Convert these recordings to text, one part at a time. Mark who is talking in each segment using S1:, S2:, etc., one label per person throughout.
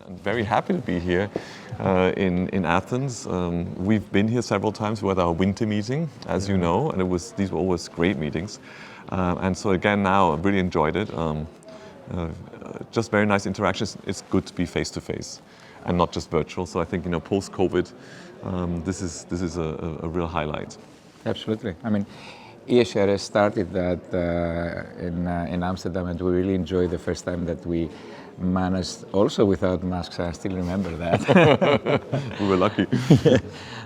S1: I'm very happy to be here in Athens. We've been here several times. We had our winter meeting, as you know, and these were always great meetings. And so again, now I really enjoyed it. Just very nice interactions. It's good to be face to face and not just virtual. So I think, post-COVID, this is a real highlight.
S2: Absolutely. I mean, ESCRS started that in Amsterdam, and we really enjoyed the first time that we managed, also without masks. I still remember that.
S1: We were lucky.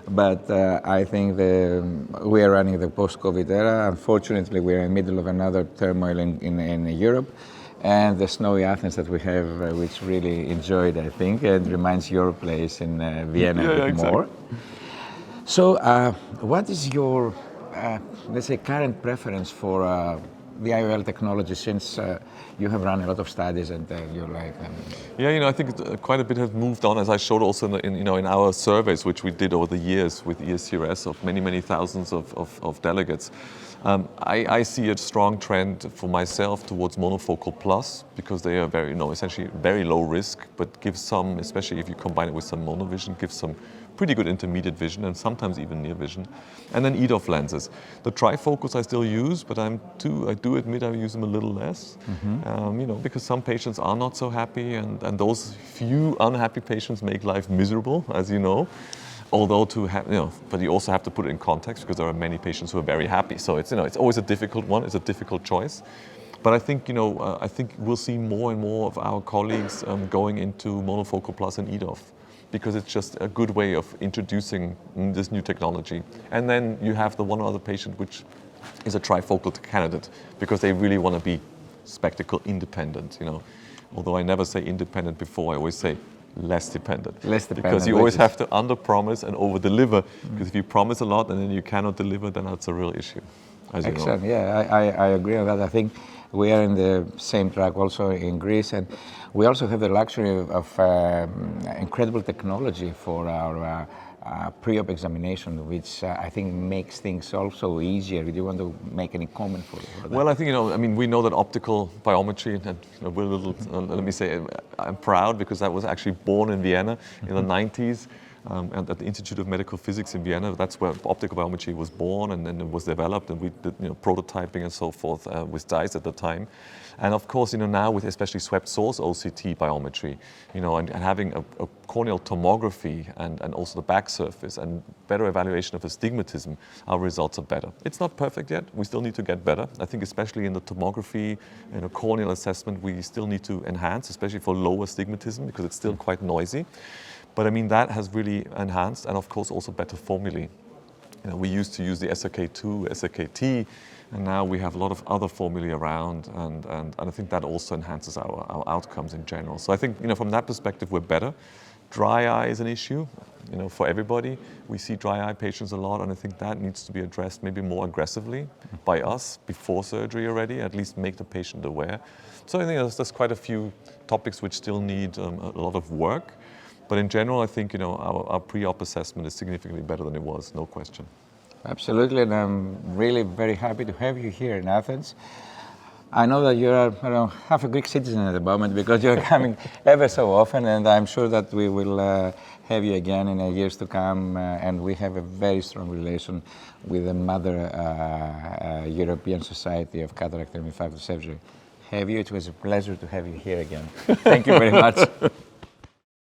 S2: But I think we are running the post-COVID era. Unfortunately, we are in the middle of another turmoil in Europe. And the snowy Athens that we have, which really enjoyed, I think, and reminds your place in Vienna a bit more. So what is your, let's say, current preference for the IOL technology, since you have run a lot of studies and you like them?
S1: Yeah, I think quite a bit has moved on, as I showed also in our surveys, which we did over the years with ESCRS of many thousands of delegates. I see a strong trend for myself towards monofocal plus, because they are very, essentially very low risk, but give some, especially if you combine it with some monovision, give some pretty good intermediate vision and sometimes even near vision. And then EDOF lenses. The trifocals I still use, but I do admit I use them a little less, because some patients are not so happy, and those few unhappy patients make life miserable, as you know. Although but you also have to put it in context, because there are many patients who are very happy. So it's always a difficult one. It's a difficult choice. But I think I think we'll see more and more of our colleagues going into monofocal plus and EDOF, because it's just a good way of introducing this new technology. And then you have the one other patient which is a trifocal candidate, because they really want to be spectacle independent. Although I never say independent before, I always say less dependent. Because you always have to under-promise and over-deliver. Because if you promise a lot and then you cannot deliver, then that's a real issue.
S2: Excellent. Yeah, I agree on that. I think we are in the same track also in Greece, and we also have the luxury of incredible technology for our pre-op examination, which I think makes things also easier. Do you want to make any comment for that?
S1: Well, I think, we know that optical biometry, and we're a little, let me say, I'm proud, because that was actually born in Vienna in the 90s. And at the Institute of Medical Physics in Vienna, that's where optical biometry was born, and then it was developed, and we did prototyping and so forth with DICE at the time. And of course, now with especially swept source OCT biometry, and having a corneal tomography and also the back surface and better evaluation of astigmatism, our results are better. It's not perfect yet. We still need to get better. I think especially in the tomography and corneal assessment, we still need to enhance, especially for low astigmatism, because it's still quite noisy. But that has really enhanced, and of course also better formulae. We used to use the SRK2, SRKT, and now we have a lot of other formulae around, and I think that also enhances our outcomes in general. So I think, from that perspective, we're better. Dry eye is an issue, for everybody. We see dry eye patients a lot, and I think that needs to be addressed maybe more aggressively by us before surgery already, at least make the patient aware. So I think there's quite a few topics which still need a lot of work. But in general, I think our pre-op assessment is significantly better than it was, no question.
S2: Absolutely, and I'm really very happy to have you here in Athens. I know that you're half a Greek citizen at the moment, because you're coming ever so often, and I'm sure that we will have you again in the years to come. And we have a very strong relation with the mother European Society of Cataract and Refractive Surgery. It was a pleasure to have you here again. Thank you very much.